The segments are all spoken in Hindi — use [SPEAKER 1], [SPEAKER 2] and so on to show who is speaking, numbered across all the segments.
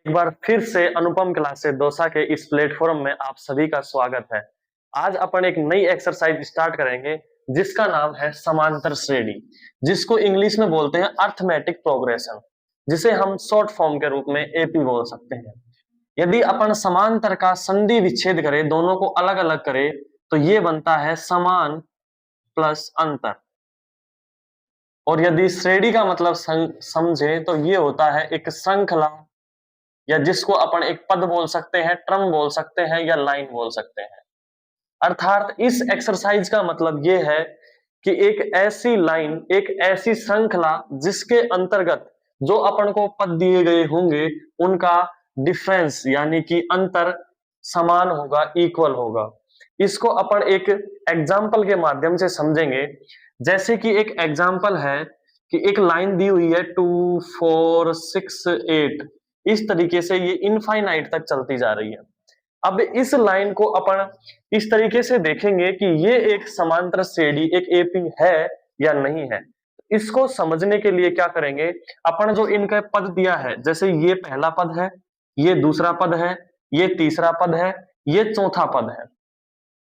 [SPEAKER 1] एक बार फिर से अनुपम क्लासेस दौसा के इस प्लेटफॉर्म में आप सभी का स्वागत है। आज अपन एक नई एक्सरसाइज स्टार्ट करेंगे जिसका नाम है समांतर श्रेणी, जिसको इंग्लिश में बोलते हैं अर्थमेटिक प्रोग्रेशन, जिसे हम शॉर्ट फॉर्म के रूप में एपी बोल सकते हैं। यदि अपन समांतर का संधि विच्छेद करें, दोनों को अलग अलग करें, तो ये बनता है समान प्लस अंतर। और यदि श्रेणी का मतलब समझे तो ये होता है एक श्रृंखला, या जिसको अपन एक पद बोल सकते हैं, टर्म बोल सकते हैं, या लाइन बोल सकते हैं। अर्थात इस एक्सरसाइज का मतलब ये है कि एक ऐसी लाइन, एक ऐसी श्रृंखला जिसके अंतर्गत जो अपन को पद दिए गए होंगे उनका डिफरेंस यानी कि अंतर समान होगा, इक्वल होगा। इसको अपन एक एग्जाम्पल के माध्यम से समझेंगे। जैसे कि एक एग्जाम्पल है कि एक लाइन दी हुई है 2 4 6 8, इस तरीके से ये इनफाइनाइट तक चलती जा रही है। अब इस लाइन को अपन इस तरीके से देखेंगे कि ये एक समांतर श्रेणी, एक एपी है या नहीं है। इसको समझने के लिए क्या करेंगे, अपन जो इनका पद दिया है, जैसे ये पहला पद है, ये दूसरा पद है, ये तीसरा पद है, ये चौथा पद है।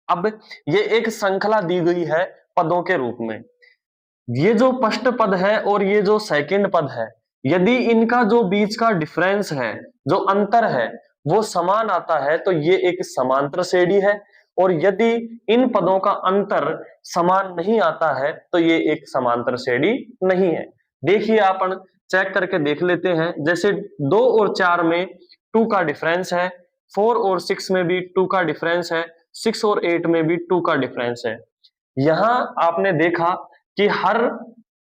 [SPEAKER 1] अब ये एक श्रृंखला दी गई है पदों के रूप में। ये जो फर्स्ट पद है और ये जो सेकंड पद है, यदि इनका जो बीच का डिफरेंस है, जो अंतर है, वो समान आता है तो ये एक समांतर श्रेणी है। और यदि इन पदों का अंतर समान नहीं आता है तो ये एक समांतर श्रेणी नहीं है। देखिए अपन चेक करके देख लेते हैं। जैसे 2 और 4 में 2 का डिफरेंस है, 4 और 6 में भी 2 का डिफरेंस है, 6 और 8 में भी 2 का डिफरेंस है। यहां आपने देखा कि हर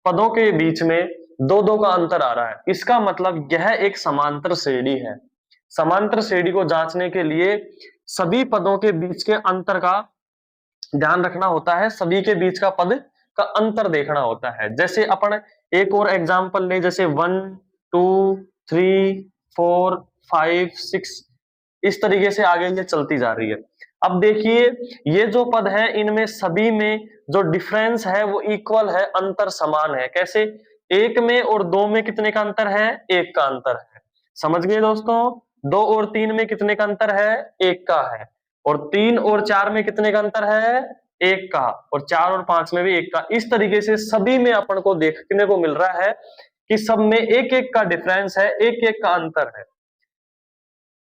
[SPEAKER 1] पदों के बीच में 2-2 का अंतर आ रहा है। इसका मतलब यह एक समांतर श्रेणी है। समांतर श्रेणी को जांचने के लिए सभी पदों के बीच के अंतर का ध्यान रखना होता है, सभी के बीच का पद का अंतर देखना होता है। जैसे अपन एक और एग्जांपल ले, जैसे 1 2 3 4 5 6, इस तरीके से आगे ये चलती जा रही है। अब देखिए ये जो पद है इनमें सभी में जो डिफरेंस है वो इक्वल है, अंतर समान है। कैसे? 1 में और 2 में कितने का अंतर है? 1 का अंतर है। समझ गए दोस्तों? 2 और 3 में कितने का अंतर है? 1 का है। और 3 और 4 में कितने का अंतर है? 1 का। और 4 और 5 में भी 1 का। इस तरीके से सभी में अपन को देखने को मिल रहा है कि सब में 1-1 का डिफरेंस है, 1-1 का अंतर है।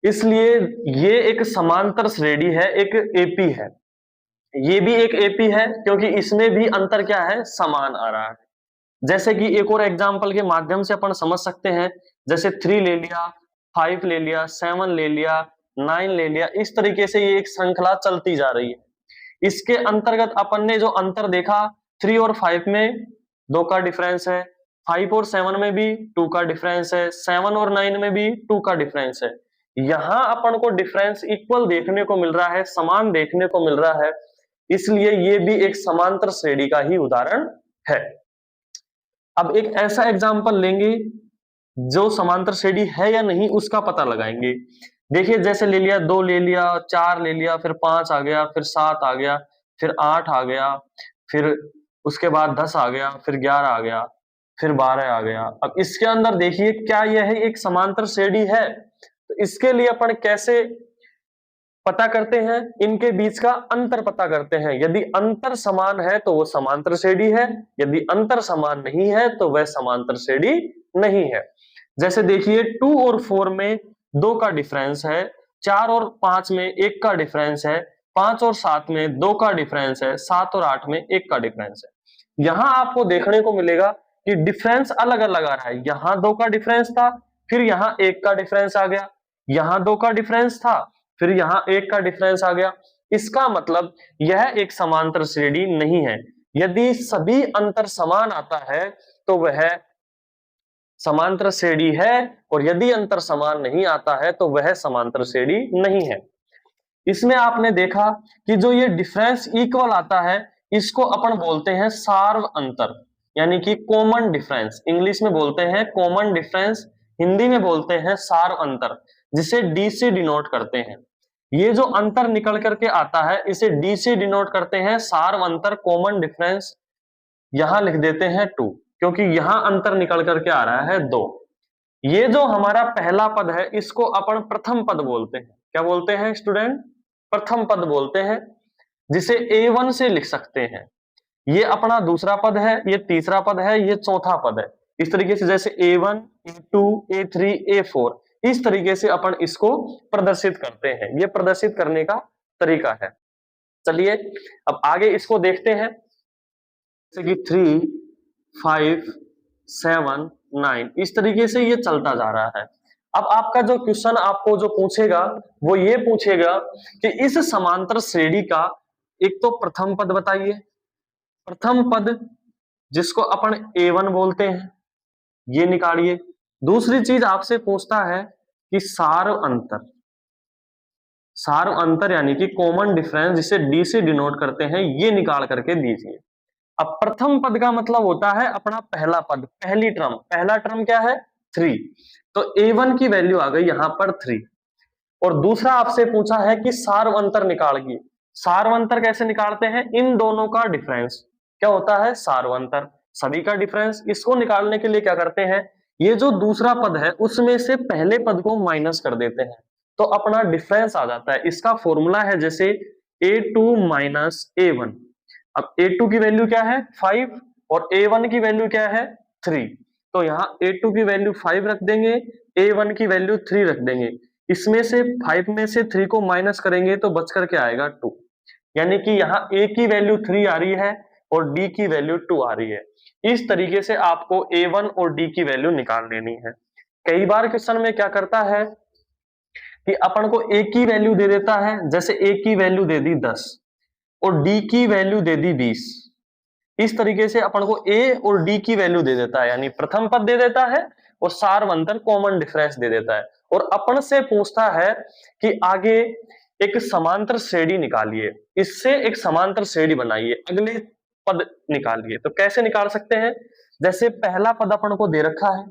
[SPEAKER 1] इसलिए ये एक समांतर श्रेणी है, एक एपी है। ये भी एक एपी है क्योंकि इसमें भी अंतर क्या है? समान आ रहा है। जैसे कि एक और एग्जांपल के माध्यम से अपन समझ सकते हैं। जैसे 3 ले लिया, 5 ले लिया, 7 ले लिया, 9 ले लिया, इस तरीके से ये एक श्रृंखला चलती जा रही है। इसके अंतर्गत अपन ने जो अंतर देखा, 3 और 5 में 2 का डिफरेंस है, 5 और 7 में भी 2 का डिफरेंस है, 7 और 9 में भी 2 का डिफरेंस है। यहां अपन को डिफरेंस इक्वल देखने को मिल रहा है, समान देखने को मिल रहा है। इसलिए ये भी एक समांतर श्रेणी का ही उदाहरण है। अब एक ऐसा एग्जांपल लेंगे जो समांतर श्रेणी है या नहीं उसका पता लगाएंगे। देखिए जैसे ले लिया, 2 ले लिया, 4 ले लिया, फिर 5 आ गया, फिर 7 आ गया, फिर 8 आ गया, फिर उसके बाद 10 आ गया, फिर 11 आ गया, फिर 12 आ गया। अब इसके अंदर देखिए क्या यह एक समांतर श्रेणी है? तो इसके लिए अपन कैसे पता करते हैं? इनके बीच का अंतर पता करते हैं। यदि अंतर समान है तो वो समांतर श्रेणी है, यदि अंतर समान नहीं है तो वह समांतर श्रेणी नहीं है। जैसे देखिए 2 और 4 में 2 का डिफरेंस है, 4 और 5 में 1 का डिफरेंस है, 5 और 7 में 2 का डिफरेंस है, 7 और 8 में 1 का डिफरेंस है। यहां आपको देखने को मिलेगा कि डिफरेंस अलग अलग आ रहा है। यहां 2 का डिफरेंस था, फिर यहां 1 का डिफरेंस आ गया, यहां 2 का डिफरेंस था, फिर यहां 1 का डिफरेंस आ गया। इसका मतलब यह एक समांतर श्रेणी नहीं है। यदि सभी अंतर समान आता है तो वह समांतर श्रेणी है, और यदि अंतर समान नहीं आता है तो वह समांतर श्रेणी नहीं है। इसमें आपने देखा कि जो ये डिफरेंस इक्वल आता है इसको अपन बोलते हैं सार्व अंतर, यानी कि कॉमन डिफरेंस। इंग्लिश में बोलते हैं कॉमन डिफरेंस, हिंदी में बोलते हैं सार्व अंतर, जिसे डी से डिनोट करते हैं। ये जो अंतर निकल करके आता है इसे डी से डिनोट करते हैं, सार्व अंतर, कॉमन डिफरेंस। यहां लिख देते हैं 2, क्योंकि यहां अंतर निकल करके आ रहा है 2। ये जो हमारा पहला पद है इसको अपन प्रथम पद बोलते हैं। क्या बोलते हैं स्टूडेंट? प्रथम पद बोलते हैं, जिसे A1 से लिख सकते हैं। ये अपना दूसरा पद है, ये तीसरा पद है, ये चौथा पद है। इस तरीके से जैसे A1, A2, A3, A4, इस तरीके से अपन इसको प्रदर्शित करते हैं। ये प्रदर्शित करने का तरीका है। चलिए अब आगे इसको देखते हैं, जैसे कि 3, 5, 7, 9, इस तरीके से ये चलता जा रहा है। अब आपका जो क्वेश्चन आपको जो पूछेगा वो ये पूछेगा कि इस समांतर श्रेणी का एक तो प्रथम पद बताइए, प्रथम पद जिसको अपन A1 बोलते हैं, ये निकालिए। दूसरी चीज आपसे पूछता है कि सार अंतर, सार अंतर यानी कि कॉमन डिफरेंस जिसे D से डिनोट करते हैं, ये निकाल करके दीजिए। अब प्रथम पद का मतलब होता है अपना पहला पद, पहली टर्म। पहला टर्म क्या है? 3। तो A1 की वैल्यू आ गई यहां पर 3। और दूसरा आपसे पूछा है कि सार्वंतर निकालिए। सार्वंतर कैसे निकालते हैं? इन दोनों का डिफरेंस क्या होता है? सार्वंतर, सभी का डिफरेंस। इसको निकालने के लिए क्या करते हैं, ये जो दूसरा पद है उसमें से पहले पद को माइनस कर देते हैं, तो अपना डिफरेंस आ जाता है। इसका फॉर्मूला है जैसे A2 माइनस A1। अब A2 की वैल्यू क्या है? 5 और A1 की वैल्यू क्या है? 3। तो यहाँ A2 की वैल्यू 5 रख देंगे, A1 की वैल्यू 3 रख देंगे। इसमें से 5 में से 3 को माइनस करेंगे तो बच करके आएगा 2। यानी कि यहाँ A की वैल्यू 3 आ रही है और D की वैल्यू 2 आ रही है। इस तरीके से आपको A1 और D की वैल्यू निकाल लेनी है। कई बार क्वेश्चन में क्या करता है कि अपन को A की वैल्यू दे देता है, जैसे A की वैल्यू दे दी 10 और D की वैल्यू दे दी 20। इस तरीके से अपन को A और D की वैल्यू दे देता है, यानी प्रथम पद दे देता है और सार्वंतर कॉमन डिफरेंस दे देता है। और अपन से पूछता है कि आगे एक समांतर श्रेणी निकालिए, इससे एक समांतर श्रेणी बनाइए, अगले पद निकालिए। तो कैसे निकाल सकते हैं? जैसे पहला पद अपन को दे रखा है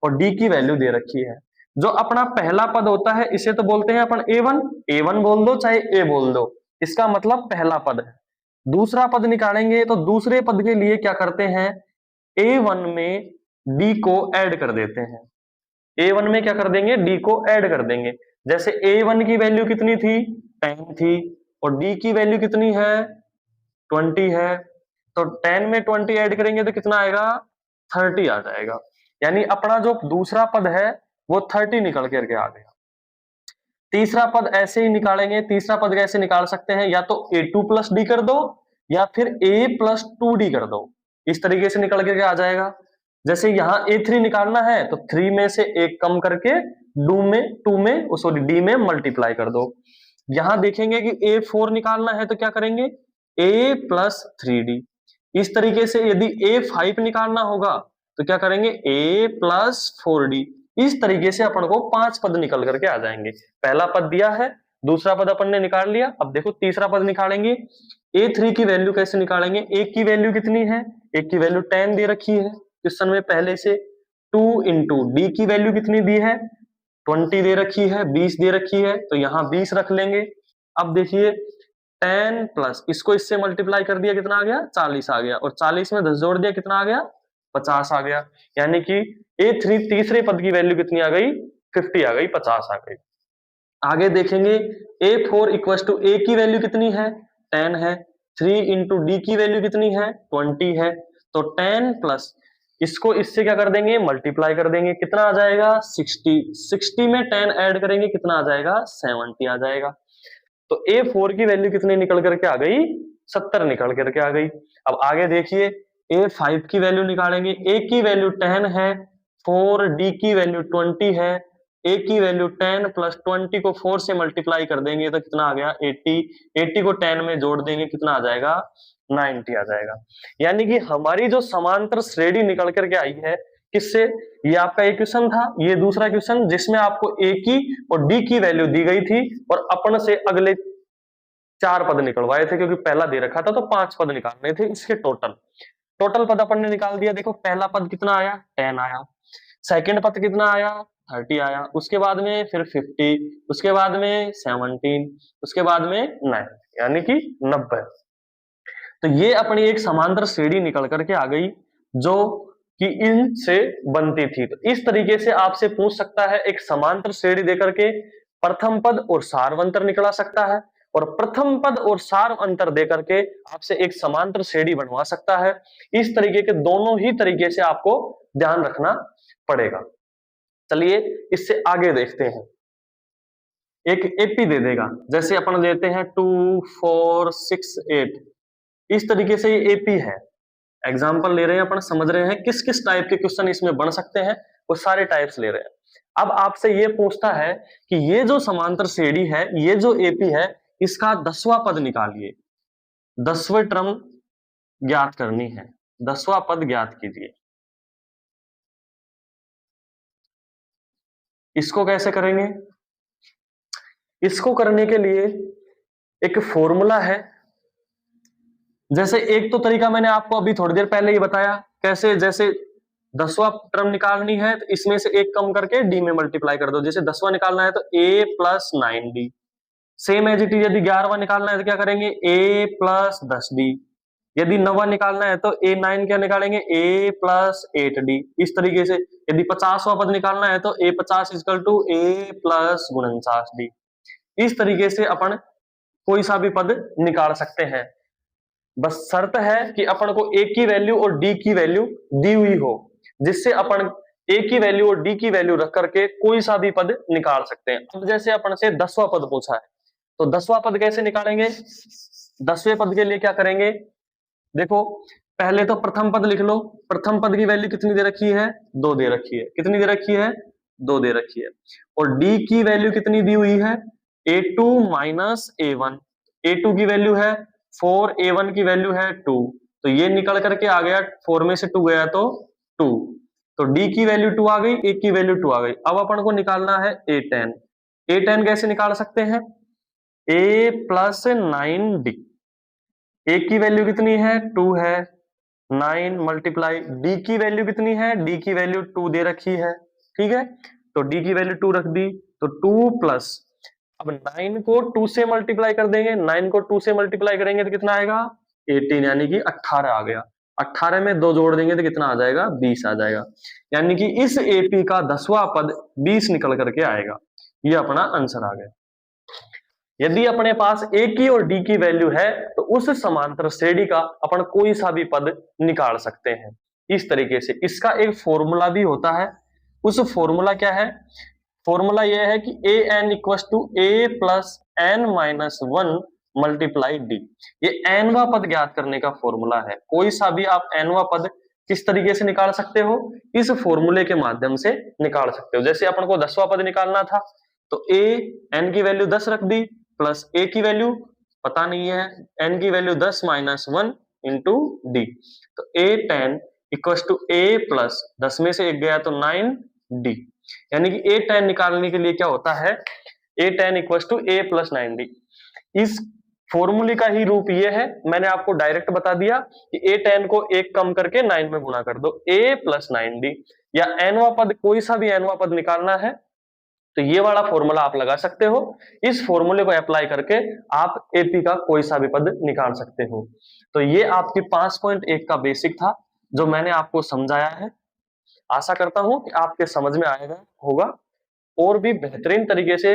[SPEAKER 1] और D की वैल्यू दे रखी है। जो अपना पहला पद होता है इसे तो बोलते हैं अपन A1। A1 बोल दो चाहे A बोल दो, इसका मतलब पहला पद है। दूसरा पद निकालेंगे तो दूसरे पद के लिए क्या करते हैं, A1 में D को ऐड कर देते हैं। A1 में क्या कर देंगे? D को ऐड कर देंगे। जैसे A1 की वैल्यू कितनी थी? 10 थी और D की वैल्यू कितनी है? 20 है। तो 10 में 20 ऐड करेंगे तो कितना आएगा? 30 आ जाएगा। यानी अपना जो दूसरा पद है वो 30 निकल करके आ गया। तीसरा पद ऐसे ही निकालेंगे। तीसरा पद कैसे निकाल सकते हैं? या तो A2 प्लस डी कर दो या फिर A प्लस 2D कर दो, इस तरीके से निकल करके आ जाएगा। जैसे यहाँ A3 निकालना है तो 3 में से एक कम करके D में मल्टीप्लाई कर दो। यहां देखेंगे कि A4 निकालना है तो क्या करेंगे? A plus 3D। इस तरीके से यदि A5 निकालना होगा तो क्या करेंगे? A plus 4D। इस तरीके से अपन को 5 पद निकल करके आ जाएंगे। पहला पद दिया है, दूसरा पद अपन ने निकाल लिया। अब देखो तीसरा पद निकालेंगे। A3 की वैल्यू कैसे निकालेंगे? A की वैल्यू कितनी है? A की वैल्यू 10 दे रखी है क्वेश्चन में पहले से। 2 इंटू D की वैल्यू कितनी दी है? 20 दे रखी है, 20 दे रखी है, तो यहाँ 20 रख लेंगे। अब देखिए 10 प्लस इसको इससे मल्टीप्लाई कर दिया, कितना आ गया? 40 आ गया। और 40 में 10 जोड़ दिया, कितना आ गया? 50 आ गया। यानी कि A3 तीसरे पद की वैल्यू कितनी आ गई? 50 आ गई, 50 आ गई। आगे देखेंगे A4 इक्वल टू A की वैल्यू कितनी है? 10 है। 3 इंटू D की वैल्यू कितनी है? 20 है। तो 10 प्लस इसको इससे क्या कर देंगे? मल्टीप्लाई कर देंगे, कितना आ जाएगा? 60। 60 में 10 ऐड करेंगे, कितना आ जाएगा? 70 आ जाएगा। तो A4 की वैल्यू कितनी निकल करके आ गई? 70 निकल करके आ गई। अब आगे देखिए A5 की वैल्यू निकालेंगे। A की वैल्यू 10 है, 4 D की वैल्यू 20 है। A की वैल्यू 10 प्लस 20 को 4 से मल्टीप्लाई कर देंगे तो कितना आ गया? 80। 80 को 10 में जोड़ देंगे, कितना आ जाएगा? 90 आ जाएगा। यानी कि हमारी जो समांतर श्रेणी निकल करके आई है किससे? ये आपका एक क्वेश्चन था, ये दूसरा क्वेश्चन जिसमें आपको A की और D की वैल्यू दी गई थी और अपन से अगले 4 पद निकलवाए थे, क्योंकि पहला दे रखा था तो 5 पद निकालने थे इसके टोटल। टोटल पद अपन ने निकाल दिया। देखो पहला पद कितना आया? 10 आया। सेकंड पद कितना आया? 30 आया। उसके बाद में फिर 50, उसके बाद में 17, उसके बाद में 9, यानी कि 90। तो ये अपनी एक समांतर श्रेणी निकल करके आ गई जो कि इनसे बनती थी। तो इस तरीके से आपसे पूछ सकता है, एक समांतर श्रेणी देकर के प्रथम पद और सार्व अंतर निकला सकता है, और प्रथम पद और सार्व अंतर देकर के आपसे एक समांतर श्रेणी बनवा सकता है। इस तरीके के दोनों ही तरीके से आपको ध्यान रखना पड़ेगा। चलिए इससे आगे देखते हैं। एक एपी दे देगा, जैसे अपन देते हैं 2 4 6 8, इस तरीके से ये एपी है। एग्जाम्पल ले रहे हैं, अपन समझ रहे हैं किस किस टाइप के क्वेश्चन इसमें बन सकते हैं, वो सारे टाइप्स ले रहे हैं। अब आपसे ये पूछता है कि ये जो समांतर श्रेणी है, ये जो एपी है, इसका 10वां पद निकालिए, 10वें टर्म ज्ञात करनी है, 10वां पद ज्ञात कीजिए। इसको कैसे करेंगे? इसको करने के लिए एक फॉर्मूला है। जैसे एक तो तरीका मैंने आपको अभी थोड़ी देर पहले ही बताया, कैसे, जैसे 10वां टर्म निकालनी है तो इसमें से एक कम करके डी में मल्टीप्लाई कर दो। जैसे 10वां निकालना है तो a plus 9d। Same as it is, यदि 11वां निकालना है तो क्या करेंगे, a प्लस 10d। यदि 9वां निकालना है तो a9 क्या निकालेंगे, a प्लस 8d। इस तरीके से यदि 50वां पद निकालना है तो a50 equal to a plus 49d। इस तरीके से अपन कोई सा भी पद निकाल सकते हैं। बस शर्त है कि अपन को a की वैल्यू और d की वैल्यू दी हुई हो, जिससे अपन a की वैल्यू और d की वैल्यू रख करके कोई सा भी पद निकाल सकते हैं। अब जैसे अपन से 10वां पद पूछा है, तो 10वां पद कैसे निकालेंगे? 10वें पद के लिए क्या करेंगे, देखो पहले तो प्रथम पद लिख लो। प्रथम पद की वैल्यू कितनी दे रखी है, 2 दे रखी है। कितनी दे रखी है, 2 दे रखी है। और d की वैल्यू कितनी दी हुई है, a2 माइनस a1। a2 की वैल्यू है 4, a1 की वैल्यू है 2। तो ये निकल करके आ गया, 4 में से 2 गया तो 2। तो d की वैल्यू 2 आ गई, a की वैल्यू 2 आ गई। अब अपन को निकालना है a10। a10 कैसे निकाल सकते हैं, a प्लस 9d। a की वैल्यू कितनी है, 2 है, 9 मल्टीप्लाई d की वैल्यू कितनी है, d की वैल्यू 2 दे रखी है, ठीक है। तो d की वैल्यू 2 रख दी, तो 2 प्लस, अब 9 को 2 से मल्टीप्लाई कर देंगे। 9 को 2 से मल्टीप्लाई करेंगे तो कितना आएगा, 18, यानी कि 18 आ गया। 18 में 2 जोड़ देंगे तो कितना आ जाएगा, 20 आ जाएगा। यानी कि इस एपी का 10वां पद 20 निकल करके आएगा। ये अपना आंसर आ गया। यदि अपने पास a की और d की वैल्यू है तो उस समांतर श्रेणी का अपन कोई सा भी पद निकाल सकते हैं। इस तरीके से इसका एक फॉर्मूला भी होता है। उस फॉर्मूला क्या है, फॉर्मूला यह है कि a n equal to a plus n minus 1 multiply d। ये nवां पद ज्ञात करने का फॉर्मूला है। कोई सा भी आप nवां पद किस तरीके से निकाल सकते हो, इस फॉर्मूले के माध्यम से निकाल सकते हो। जैसे अपन को 10वां पद निकालना था तो a n की वैल्यू 10 रख दी, प्लस a की वैल्यू पता नहीं है, n की वैल्यू 10 माइनस 1 इंटू डी। तो a10 equal to a plus 10 में से 1 गया तो 9d। यानी कि a10 निकालने के लिए क्या होता है, a10 equal to a plus 9d। इस फॉर्मूले का ही रूप ये है, मैंने आपको डायरेक्ट बता दिया कि a10 को 1 कम करके 9 में गुणा कर दो, a प्लस 9d। या nवां पद, कोई सा भी nवां पद निकालना है तो ये वाला फॉर्मूला आप लगा सकते हो। इस फॉर्मूले को अप्लाई करके आप एपी का कोई सा भी पद निकाल सकते हो। तो ये आपकी 5.1 का बेसिक था जो मैंने आपको समझाया है। आशा करता हूं कि आपके समझ में आएगा होगा, और भी बेहतरीन तरीके से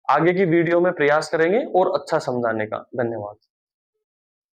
[SPEAKER 1] आगे की वीडियो में प्रयास करेंगे और अच्छा समझाने का। धन्यवाद।